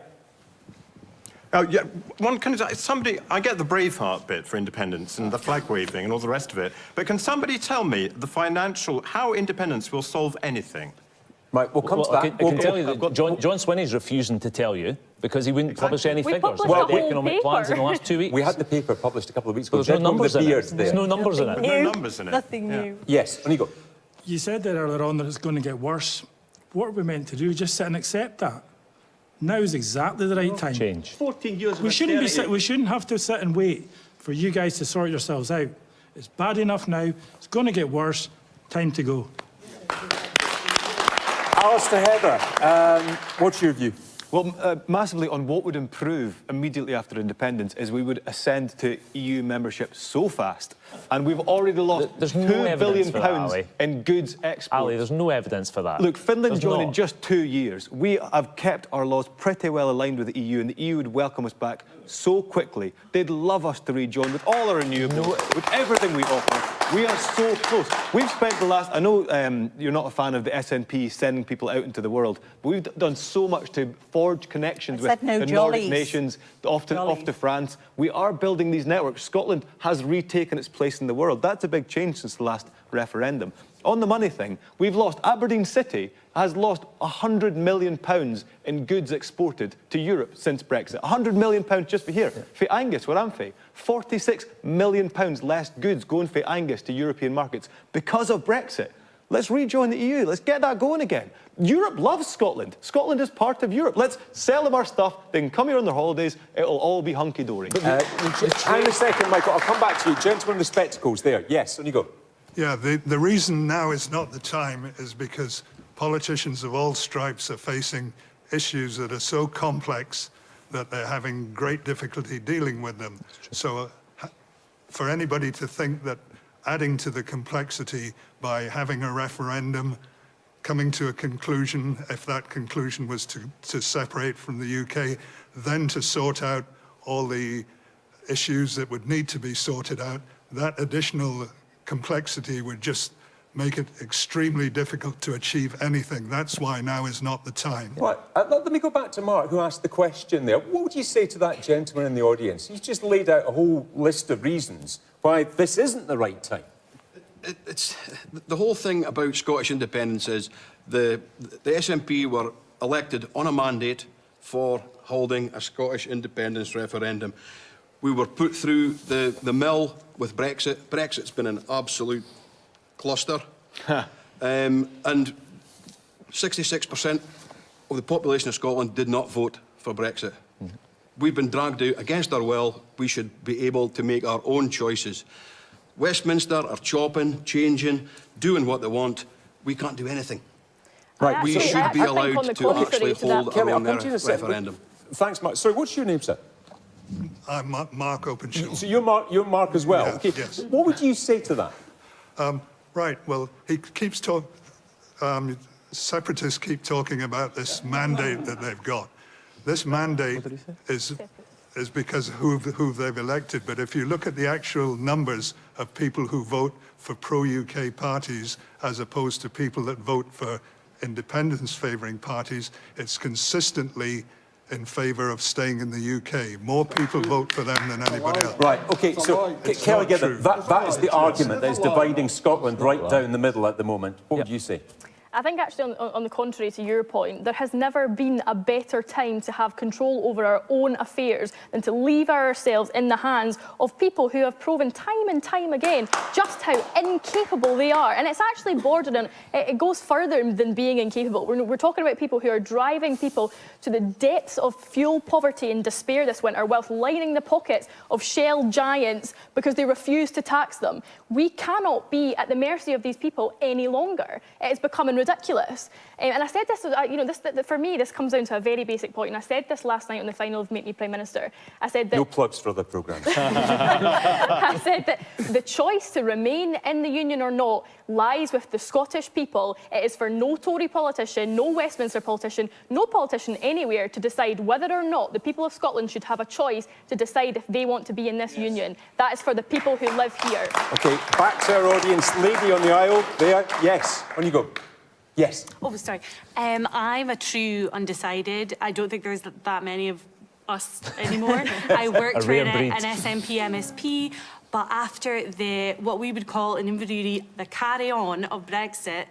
Yeah, I get the Braveheart bit for independence and the flag waving and all the rest of it, but can somebody tell me how independence will solve anything? Right, we'll come to that. I can tell you that John Swinney's refusing to tell you because he wouldn't publish any figures about the economic plans in the last 2 weeks. We had the paper published a couple of weeks ago. There's no numbers in it. There's no numbers in it. No numbers in it. Nothing new. Yes, on you go. You said there earlier on that it's going to get worse. What are we meant to do? Just sit and accept that? Now is exactly the right time. Change. 14 years of We austerity. shouldn't have to sit and wait for you guys to sort yourselves out. It's bad enough now. It's going to get worse. Time to go. Alistair Heather, what's your view? Well, massively on what would improve immediately after independence is we would ascend to EU membership so fast, and we've already lost £2 billion in goods exports. Ali, there's no evidence for that. Look, Finland joined in just 2 years. We have kept our laws pretty well aligned with the EU, and the EU would welcome us back so quickly. They'd love us to rejoin with all our renewables, with everything we offer. We are so close. We've spent the last... I know you're not a fan of the SNP sending people out into the world, but we've done so much to forge connections with the Nordic nations, off to France. We are building these networks. Scotland has retaken its place in the world. That's a big change since the last referendum. On the money thing, we've lost... Aberdeen City has lost £100 million in goods exported to Europe since Brexit. £100 million just for here. For Angus, where I'm from, £46 million less goods going for Angus to European markets because of Brexit. Let's rejoin the EU. Let's get that going again. Europe loves Scotland. Scotland is part of Europe. Let's sell them our stuff. They can come here on their holidays. It'll all be hunky-dory. Hang on a second, Michael. I'll come back to you. Gentleman with spectacles there. Yes, on you go. Yeah, the reason now is not the time is because politicians of all stripes are facing issues that are so complex that they're having great difficulty dealing with them. So for anybody to think that adding to the complexity by having a referendum, coming to a conclusion, if that conclusion was to separate from the UK, then to sort out all the issues that would need to be sorted out, that additional complexity would just make it extremely difficult to achieve anything. That's why now is not the time. Right, let me go back to Mark, who asked the question there. What would you say to that gentleman in the audience? He's just laid out a whole list of reasons why this isn't the right time. It's the whole thing about Scottish independence is the SNP were elected on a mandate for holding a Scottish independence referendum. We were put through the mill with Brexit. Brexit's been an absolute cluster. And 66% of the population of Scotland did not vote for Brexit. We've been dragged out against our will. We should be able to make our own choices. Westminster are chopping, changing, doing what they want. We can't do anything. Right. We should be allowed to actually hold our own referendum. Thanks, Mark. Sorry, what's your name, sir? I'm Mark Openshaw. So you're Mark as well? Yeah, okay. Yes. What would you say to that? Right, well, he keeps talking... separatists keep talking about this mandate that they've got. This mandate is because who they've elected, but if you look at the actual numbers of people who vote for pro-UK parties as opposed to people that vote for independence-favouring parties, it's consistently in favour of staying in the UK. More people vote for them than anybody else. Right, OK, so Kelly Gibbon, that is the argument that is dividing Scotland right down the middle at the moment. What would you say? I think actually on the contrary to your point, there has never been a better time to have control over our own affairs than to leave ourselves in the hands of people who have proven time and time again just how incapable they are. And it's actually bordering, it goes further than being incapable. We're talking about people who are driving people to the depths of fuel poverty and despair this winter whilst lining the pockets of shell giants because they refuse to tax them. We cannot be at the mercy of these people any longer. It's becoming ridiculous. And I said this, for me, this comes down to a very basic point. And I said this last night on the final of Make Me Prime Minister. I said that... No plugs for the programme. I said that the choice to remain in the Union or not lies with the Scottish people. It is for no Tory politician, no Westminster politician, no politician anywhere to decide whether or not the people of Scotland should have a choice to decide if they want to be in this union. That is for the people who live here. OK, back to our audience. Lady on the aisle there. Yes, on you go. Yes. Oh, sorry. I'm a true undecided. I don't think there's that many of us anymore. I worked for an SNP MSP, but after what we would call in Inverurie the carry-on of Brexit,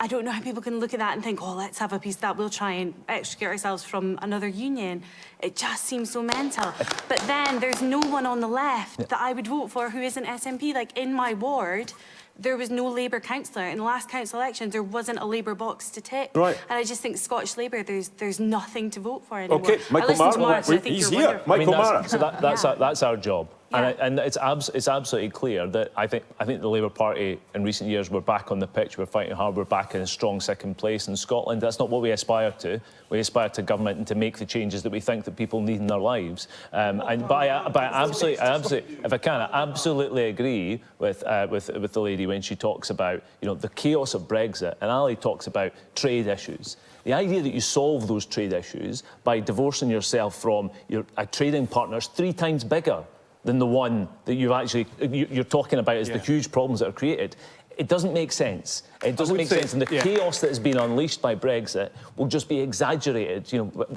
I don't know how people can look at that and think, oh, let's have a piece of that. We'll try and extricate ourselves from another union. It just seems so mental. But then there's no one on the left that I would vote for who isn't SNP. Like, in my ward, there was no Labour councillor. In the last council elections, there wasn't a Labour box to tick. Right. And I just think Scottish Labour, there's nothing to vote for anymore. OK, Michael Mara, he's here. Michael Mara. So that's our job. Yeah. And it's absolutely clear that I think the Labour Party in recent years were back on the pitch, we're fighting hard, we're back in a strong second place in Scotland. That's not what we aspire to. We aspire to government and to make the changes that we think that people need in their lives. But I absolutely, if I can, I absolutely agree with the lady when she talks about the chaos of Brexit, and Ali talks about trade issues. The idea that you solve those trade issues by divorcing yourself from your trading partners 3 times bigger than the one that you're talking about as the huge problems that are created. It doesn't make sense. It doesn't make sense, and the chaos that has been unleashed by Brexit will just be exaggerated,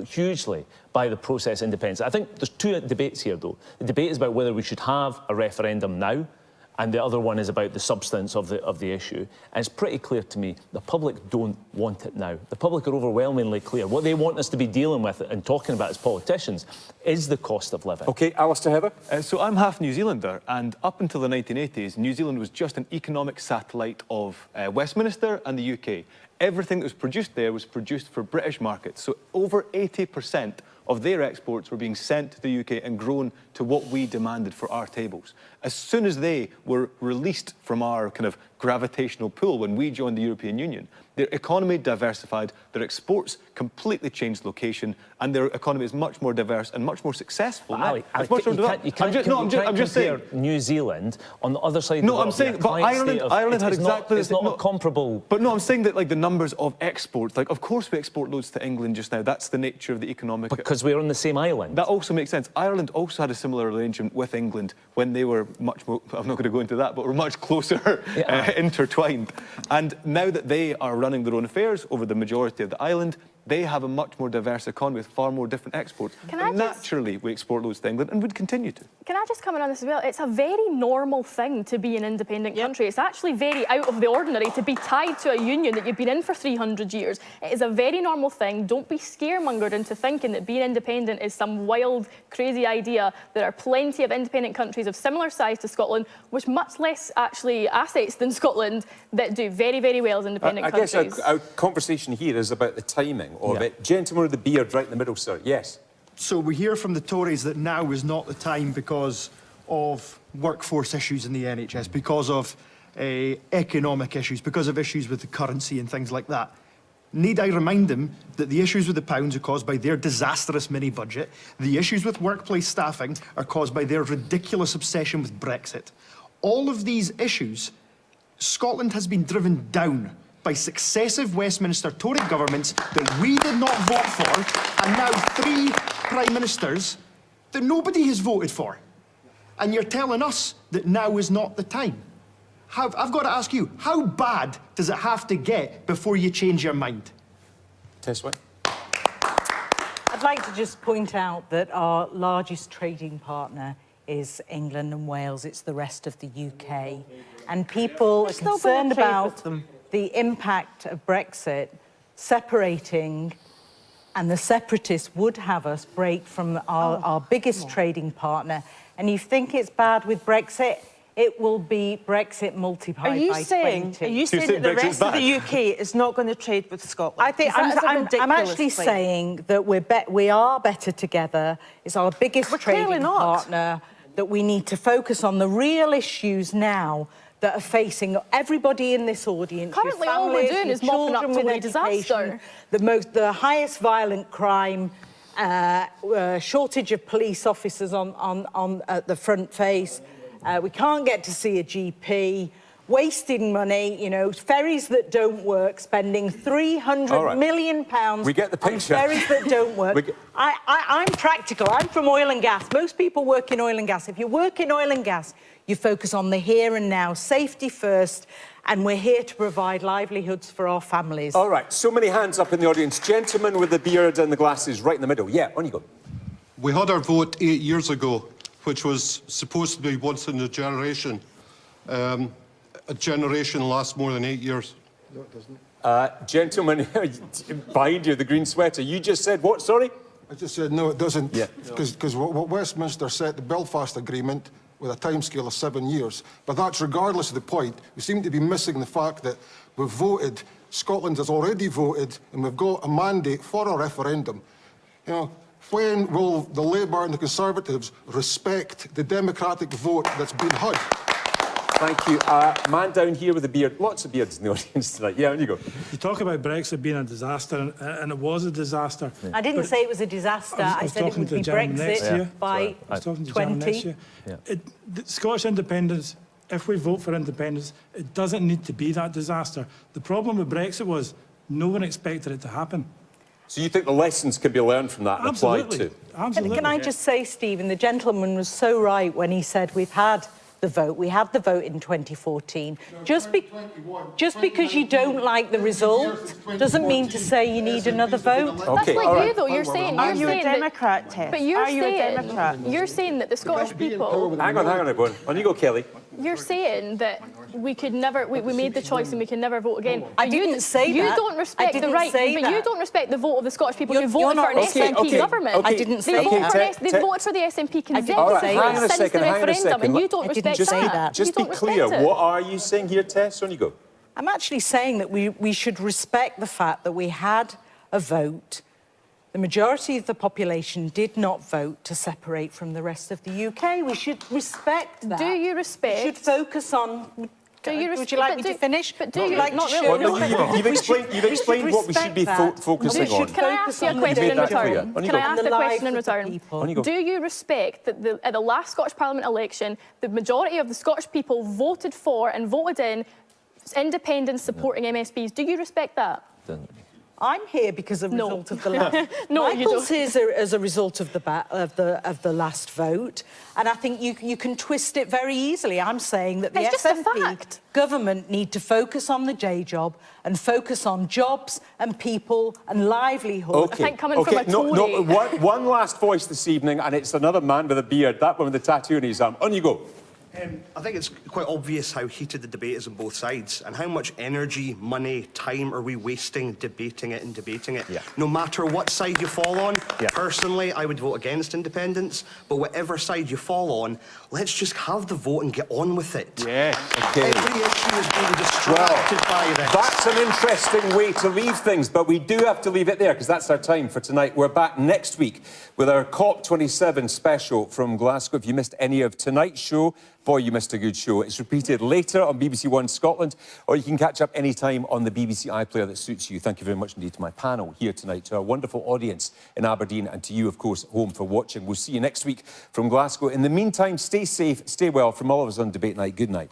hugely by the process of independence. I think there's 2 debates here, though. The debate is about whether we should have a referendum now, and the other one is about the substance of the issue. And it's pretty clear to me the public don't want it now. The public are overwhelmingly clear. What they want us to be dealing with and talking about as politicians is the cost of living. OK, Alistair Heather? So I'm half New Zealander, and up until the 1980s, New Zealand was just an economic satellite of Westminster and the UK. Everything that was produced there was produced for British markets. So over 80% of their exports were being sent to the UK and grown to what we demanded for our tables. As soon as they were released from our kind of gravitational pull when we joined the European Union, their economy diversified, their exports completely changed location, and their economy is much more diverse and much more successful now. You can't compare New Zealand on the other side of the world. I'm saying, but Ireland had exactly it's not a comparable... But no, I'm saying that, like, the numbers of exports, like, of course we export loads to England just now. That's the nature of the economic... Because we're on the same island. That also makes sense. Ireland also had a similar arrangement with England when they were much more... I'm not going to go into that, but were much closer intertwined. And now that they are running their own affairs over the majority of the island, they have a much more diverse economy with far more different exports. And naturally, we export loads to England and would continue to. Can I just come in on this as well? It's a very normal thing to be an independent country. It's actually very out of the ordinary to be tied to a union that you've been in for 300 years. It is a very normal thing. Don't be scaremongered into thinking that being independent is some wild, crazy idea. There are plenty of independent countries of similar size to Scotland, with much less, actually, assets than Scotland, that do very, very well as independent countries. I guess our conversation here is about the timing of it. Gentleman with the beard right in the middle, sir. Yes. So we hear from the Tories that now is not the time because of workforce issues in the NHS, because of economic issues, because of issues with the currency and things like that. Need I remind them that the issues with the pounds are caused by their disastrous mini-budget, the issues with workplace staffing are caused by their ridiculous obsession with Brexit. All of these issues, Scotland has been driven down by successive Westminster Tory governments that we did not vote for, and now 3 Prime Ministers that nobody has voted for. And you're telling us that now is not the time. I've got to ask you, how bad does it have to get before you change your mind? Tess White. I'd like to just point out that our largest trading partner is England and Wales. It's the rest of the UK. And people are concerned about the impact of Brexit separating, and the separatists would have us break from our biggest trading partner. And you think it's bad with Brexit, it will be Brexit multiplied by 20. Are you saying that the rest of the UK is not going to trade with Scotland? I think I'm actually saying that we are better together. It's our biggest trading partner, that we need to focus on the real issues now that are facing everybody in this audience. Currently, your all we're families, doing your is mopping up children with Tory education, disaster. the highest violent crime, shortage of police officers at the front face. We can't get to see a GP. Wasting money, you know, ferries that don't work, spending £300 million We get the picture. on ferries that don't work. I'm practical. I'm from oil and gas. Most people work in oil and gas. If you work in oil and gas, you focus on the here and now, safety first, and we're here to provide livelihoods for our families. All right, so many hands up in the audience. Gentleman with the beard and the glasses right in the middle. Yeah, on you go. We had our vote 8 years ago, which was supposed to be once in a generation. A generation lasts more than 8 years. No, it doesn't. Gentleman behind you, the green sweater, you just said what, sorry? I just said no, it doesn't. Yeah. Because what Westminster set the Belfast Agreement with a timescale of 7 years. But that's regardless of the point. We seem to be missing the fact that we've voted, Scotland has already voted, and we've got a mandate for a referendum. You know, when will the Labour and the Conservatives respect the democratic vote that's been had? Thank you. Man down here with a beard. Lots of beards in the audience tonight. Yeah, on you go. You talk about Brexit being a disaster, and it was a disaster. Yeah. I didn't say it was a disaster. I said it would be Brexit by 20. The Scottish independence, if we vote for independence, it doesn't need to be that disaster. The problem with Brexit was no one expected it to happen. So you think the lessons can be learned from that and applied to? Absolutely. Can I just say, Stephen, the gentleman was so right when he said we've had the vote. We had the vote in 2014. Just because you don't like the result doesn't mean to say you need another vote. Okay, that's like you, though. You're saying... Are you a Democrat, Tess? But you're saying that the Scottish people... Hang on, everyone. On you go, Kelly. You're saying that we could never... We made the choice and we can never vote again. I didn't say that. You don't respect the right... But you don't respect the vote of the Scottish people who voted for an SNP government. I didn't say that. They voted for the SNP consecutively since the referendum, and you don't respect that. Just be clear, what are you saying here, Tess? On you go. I'm actually saying that we should respect the fact that we had a vote. The majority of the population did not vote to separate from the rest of the UK. We should respect that. Do you respect... We should focus on... Would you like me to finish? But do you... Not really. You've explained what we should be focusing on. Can I ask you a question in return? Can I ask a question in return? Do you respect that at the last Scottish Parliament election, the majority of the Scottish people voted for and voted in independence supporting MSPs? Do you respect that? I'm here because of the result of the last. No, Michael's here as a result of the last vote, and I think you can twist it very easily. I'm saying that the SNP government need to focus on the J job and focus on jobs and people and livelihood. Okay. I think coming from a Tory... One last voice this evening, and it's another man with a beard. That one with the tattoo on his arm. On you go. I think it's quite obvious how heated the debate is on both sides and how much energy, money, time are we wasting debating it and debating it. Yeah. No matter what side you fall on, personally, I would vote against independence, but whatever side you fall on, let's just have the vote and get on with it. Yes. Okay. Every issue is being distracted by this. That's an interesting way to leave things, but we do have to leave it there because that's our time for tonight. We're back next week with our COP27 special from Glasgow. If you missed any of tonight's show, boy, you missed a good show. It's repeated later on BBC One Scotland, or you can catch up anytime on the BBC iPlayer that suits you. Thank you very much indeed to my panel here tonight, to our wonderful audience in Aberdeen, and to you, of course, at home for watching. We'll see you next week from Glasgow. In the meantime, stay safe, stay well. From all of us on Debate Night, good night.